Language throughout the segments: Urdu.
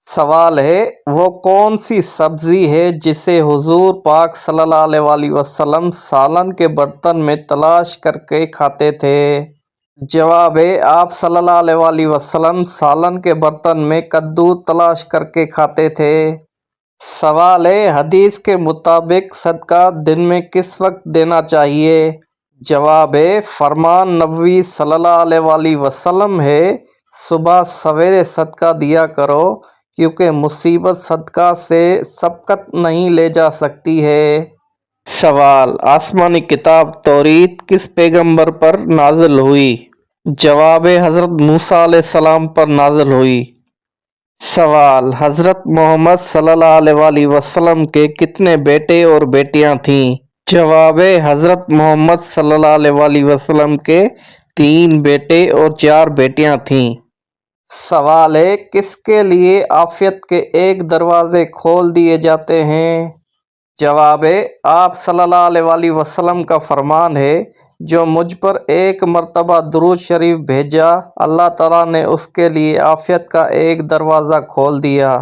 سوال ہے وہ کون سی سبزی ہے جسے حضور پاک صلی اللہ علیہ وسلم سالن کے برتن میں تلاش کر کے کھاتے تھے؟ جواب ہے آپ صلی اللہ علیہ وسلم سالن کے برتن میں کدو تلاش کر کے کھاتے تھے۔ سوال ہے حدیث کے مطابق صدقہ دن میں کس وقت دینا چاہیے؟ جواب ہے فرمان نبوی صلی اللہ علیہ وسلم ہے صبح سویرے صدقہ دیا کرو کیونکہ مصیبت صدقہ سے سبقت نہیں لے جا سکتی ہے۔ سوال آسمانی کتاب توریت کس پیغمبر پر نازل ہوئی؟ جواب حضرت موسیٰ علیہ السلام پر نازل ہوئی۔ سوال حضرت محمد صلی اللہ علیہ وسلم کے کتنے بیٹے اور بیٹیاں تھیں؟ جواب حضرت محمد صلی اللہ علیہ وسلم کے 3 بیٹے اور 4 بیٹیاں تھیں۔ سوال ہے کس کے لیے عافیت کے ایک دروازے کھول دیے جاتے ہیں؟ جواب آپ صلی اللہ علیہ وسلم کا فرمان ہے جو مجھ پر ایک مرتبہ درود شریف بھیجا اللہ تعالیٰ نے اس کے لیے عافیت کا ایک دروازہ کھول دیا۔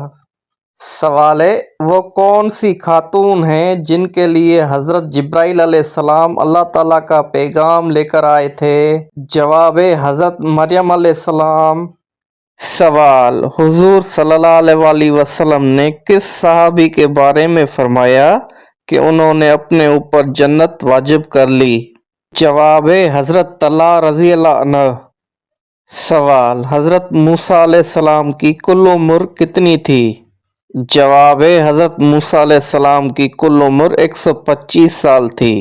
سوال ہے وہ کون سی خاتون ہیں جن کے لیے حضرت جبرائیل علیہ السلام اللہ تعالیٰ کا پیغام لے کر آئے تھے؟ جواب حضرت مریم علیہ السلام۔ سوال حضور صلی اللہ علیہ وسلم نے کس صحابی کے بارے میں فرمایا کہ انہوں نے اپنے اوپر جنت واجب کر لی؟ جواب حضرت طلحہ رضی اللہ عنہ۔ سوال حضرت موسیٰ علیہ السلام کی کل عمر کتنی تھی؟ جواب حضرت موسیٰ علیہ السلام کی کل عمر 125 سال تھی۔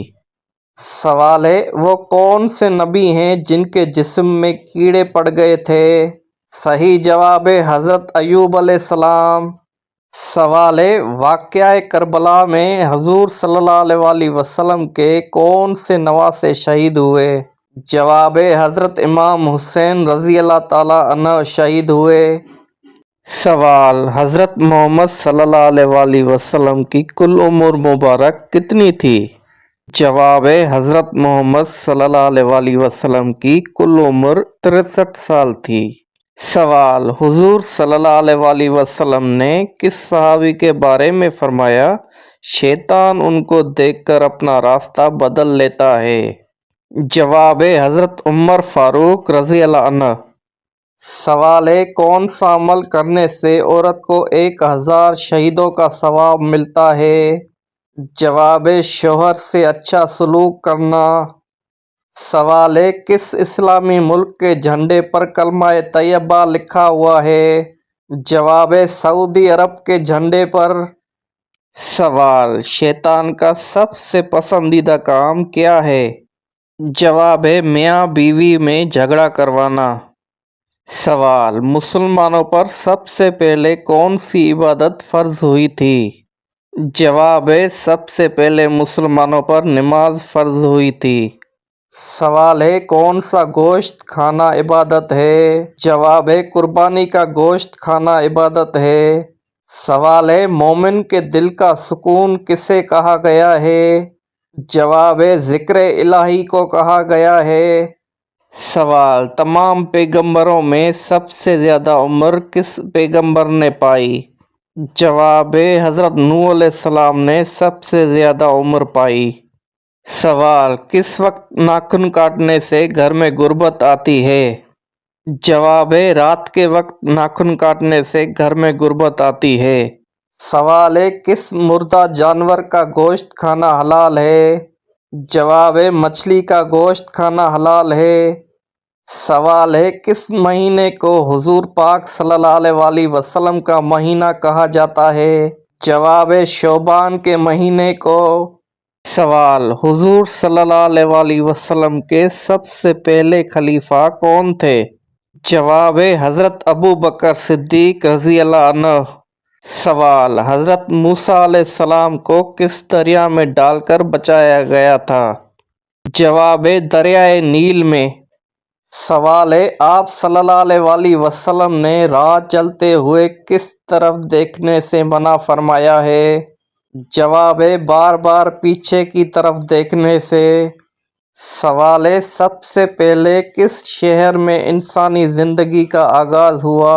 سوال ہے وہ کون سے نبی ہیں جن کے جسم میں کیڑے پڑ گئے تھے؟ صحیح جواب حضرت ایوب علیہ السلام۔ سوال ہے واقعہ کربلا میں حضور صلی اللہ علیہ وسلم کے کون سے نواسے شہید ہوئے؟ جواب حضرت امام حسین رضی اللہ تعالیٰ عنہ شہید ہوئے۔ سوال حضرت محمد صلی اللہ علیہ وسلم کی کل عمر مبارک کتنی تھی؟ جواب حضرت محمد صلی اللہ علیہ وسلم کی کل عمر 63 سال تھی۔ سوال حضور صلی اللہ علیہ وسلم نے کس صحابی کے بارے میں فرمایا شیطان ان کو دیکھ کر اپنا راستہ بدل لیتا ہے؟ جواب حضرت عمر فاروق رضی اللہ عنہ۔ سوال ہے کون سا عمل کرنے سے عورت کو 1000 شہیدوں کا ثواب ملتا ہے؟ جواب شوہر سے اچھا سلوک کرنا۔ سوال ہے کس اسلامی ملک کے جھنڈے پر کلمہ طیبہ لکھا ہوا ہے؟ جواب سعودی عرب کے جھنڈے پر۔ سوال شیطان کا سب سے پسندیدہ کام کیا ہے؟ جواب میاں بیوی میں جھگڑا کروانا۔ سوال مسلمانوں پر سب سے پہلے کون سی عبادت فرض ہوئی تھی؟ جواب سب سے پہلے مسلمانوں پر نماز فرض ہوئی تھی۔ سوال ہے کون سا گوشت کھانا عبادت ہے؟ جواب قربانی کا گوشت کھانا عبادت ہے۔ سوال ہے مومن کے دل کا سکون کسے کہا گیا ہے؟ جواب ذکر الہی کو کہا گیا ہے۔ سوال تمام پیغمبروں میں سب سے زیادہ عمر کس پیغمبر نے پائی؟ جواب حضرت نوح علیہ السلام نے سب سے زیادہ عمر پائی۔ سوال کس وقت ناخن کاٹنے سے گھر میں غربت آتی ہے؟ جواب رات کے وقت ناخن کاٹنے سے گھر میں غربت آتی ہے۔ سوال کس مردہ جانور کا گوشت کھانا حلال ہے؟ جواب مچھلی کا گوشت کھانا حلال ہے۔ سوال ہے کس مہینے کو حضور پاک صلی اللہ علیہ وسلم کا مہینہ کہا جاتا ہے؟ جواب شعبان کے مہینے کو۔ سوال حضور صلی اللہ علیہ وسلم کے سب سے پہلے خلیفہ کون تھے؟ جواب حضرت ابو بکر صدیق رضی اللہ عنہ۔ سوال حضرت موسیٰ علیہ السلام کو کس دریا میں ڈال کر بچایا گیا تھا؟ جواب دریائے نیل میں۔ سوال آپ صلی اللہ علیہ وسلم نے رات چلتے ہوئے کس طرف دیکھنے سے منع فرمایا ہے؟ جواب بار بار پیچھے کی طرف دیکھنے سے۔ سوال سب سے پہلے کس شہر میں انسانی زندگی کا آغاز ہوا؟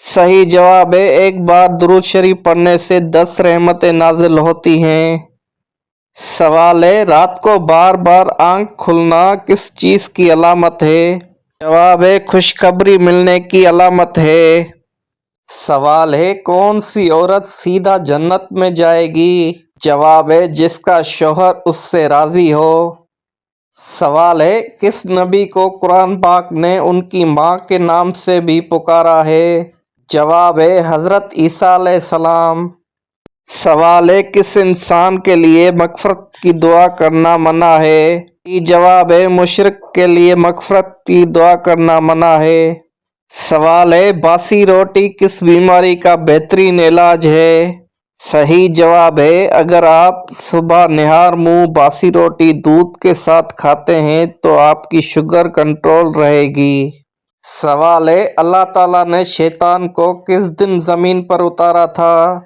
صحیح جواب ہے ایک بار درود شریف پڑھنے سے 10 رحمتیں نازل ہوتی ہیں۔ سوال ہے رات کو بار بار آنکھ کھلنا کس چیز کی علامت ہے؟ جواب ہے خوشخبری ملنے کی علامت ہے۔ سوال ہے کون سی عورت سیدھا جنت میں جائے گی؟ جواب ہے جس کا شوہر اس سے راضی ہو۔ سوال ہے کس نبی کو قرآن پاک نے ان کی ماں کے نام سے بھی پکارا ہے؟ جواب ہے حضرت عیسیٰ علیہ السلام۔ سوال ہے کس انسان کے لیے مغفرت کی دعا کرنا منع ہے؟ جواب ہے مشرک کے لیے مغفرت کی دعا کرنا منع ہے۔ سوال ہے باسی روٹی کس بیماری کا بہترین علاج ہے؟ صحیح جواب ہے اگر آپ صبح نہار منہ باسی روٹی دودھ کے ساتھ کھاتے ہیں تو آپ کی شوگر کنٹرول رہے گی۔ سوال ہے اللہ تعالیٰ نے شیطان کو کس دن زمین پر اتارا تھا؟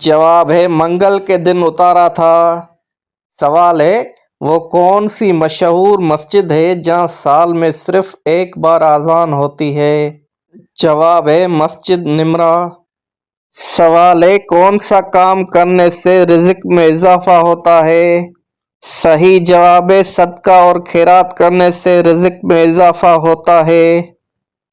جواب ہے منگل کے دن اتارا تھا۔ سوال ہے وہ کون سی مشہور مسجد ہے جہاں سال میں صرف ایک بار اذان ہوتی ہے؟ جواب ہے مسجد نمرہ۔ سوال ہے کون سا کام کرنے سے رزق میں اضافہ ہوتا ہے؟ صحیح جواب ہے صدقہ اور خیرات کرنے سے رزق میں اضافہ ہوتا ہے۔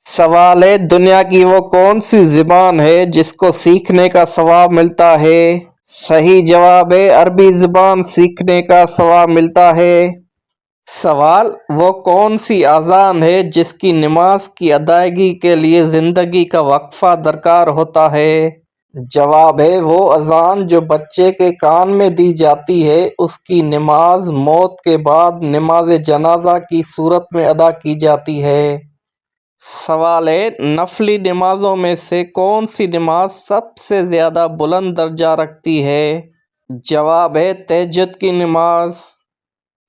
سوال ہے دنیا کی وہ کون سی زبان ہے جس کو سیکھنے کا ثواب ملتا ہے؟ صحیح جواب ہے عربی زبان سیکھنے کا ثواب ملتا ہے۔ سوال وہ کون سی اذان ہے جس کی نماز کی ادائیگی کے لیے زندگی کا وقفہ درکار ہوتا ہے؟ جواب ہے وہ اذان جو بچے کے کان میں دی جاتی ہے اس کی نماز موت کے بعد نماز جنازہ کی صورت میں ادا کی جاتی ہے۔ سوال ہے نفلی نمازوں میں سے کون سی نماز سب سے زیادہ بلند درجہ رکھتی ہے؟ جواب ہے تہجد کی نماز۔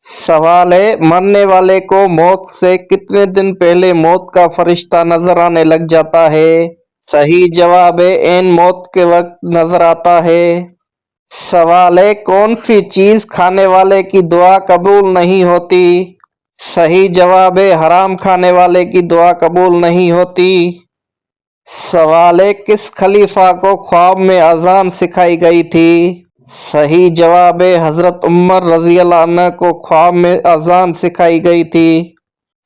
سوال ہے مرنے والے کو موت سے کتنے دن پہلے موت کا فرشتہ نظر آنے لگ جاتا ہے؟ صحیح جواب ہے عین موت کے وقت نظر آتا ہے۔ سوال ہے کون سی چیز کھانے والے کی دعا قبول نہیں ہوتی؟ صحیح جواب ہے حرام کھانے والے کی دعا قبول نہیں ہوتی۔ سوال ہے کس خلیفہ کو خواب میں اذان سکھائی گئی تھی؟ صحیح جواب ہے حضرت عمر رضی اللہ عنہ کو خواب میں اذان سکھائی گئی تھی۔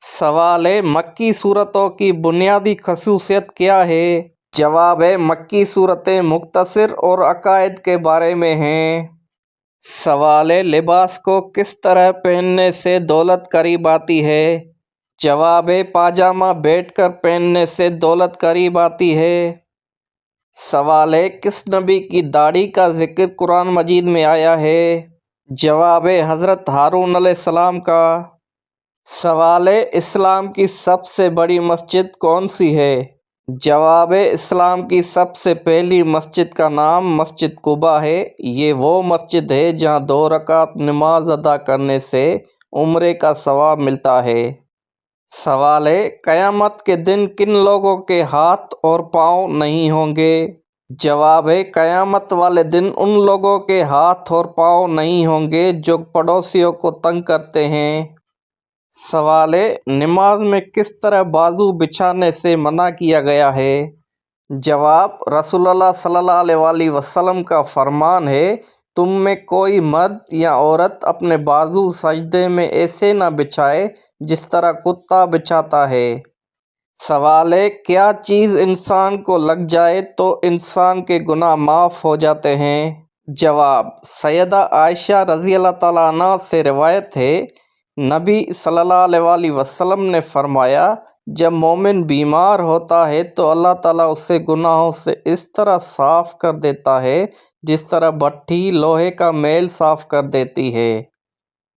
سوال ہے مکی صورتوں کی بنیادی خصوصیت کیا ہے؟ جواب ہے مکی صورتیں مختصر اور عقائد کے بارے میں ہیں۔ سوال ہے لباس کو کس طرح پہننے سے دولت قریب آتی ہے؟ جواب ہے پاجامہ بیٹھ کر پہننے سے دولت قریب آتی ہے۔ سوال ہے کس نبی کی داڑھی کا ذکر قرآن مجید میں آیا ہے؟ جواب ہے حضرت ہارون علیہ السلام کا۔ سوال ہے اسلام کی سب سے بڑی مسجد کون سی ہے؟ جواب ہے اسلام کی سب سے پہلی مسجد کا نام مسجد قباء ہے۔ یہ وہ مسجد ہے جہاں 2 رکعت نماز ادا کرنے سے عمرے کا ثواب ملتا ہے۔ سوال ہے قیامت کے دن کن لوگوں کے ہاتھ اور پاؤں نہیں ہوں گے؟ جواب ہے قیامت والے دن ان لوگوں کے ہاتھ اور پاؤں نہیں ہوں گے جو پڑوسیوں کو تنگ کرتے ہیں۔ سوال ہے نماز میں کس طرح بازو بچھانے سے منع کیا گیا ہے؟ جواب رسول اللہ صلی اللہ علیہ وسلم کا فرمان ہے تم میں کوئی مرد یا عورت اپنے بازو سجدے میں ایسے نہ بچھائے جس طرح کتا بچھاتا ہے۔ سوال ہے کیا چیز انسان کو لگ جائے تو انسان کے گناہ معاف ہو جاتے ہیں؟ جواب سیدہ عائشہ رضی اللہ تعالیٰ عنہ سے روایت ہے نبی صلی اللہ علیہ وسلم نے فرمایا جب مومن بیمار ہوتا ہے تو اللہ تعالیٰ اسے گناہوں سے اس طرح صاف کر دیتا ہے جس طرح بھٹی لوہے کا میل صاف کر دیتی ہے۔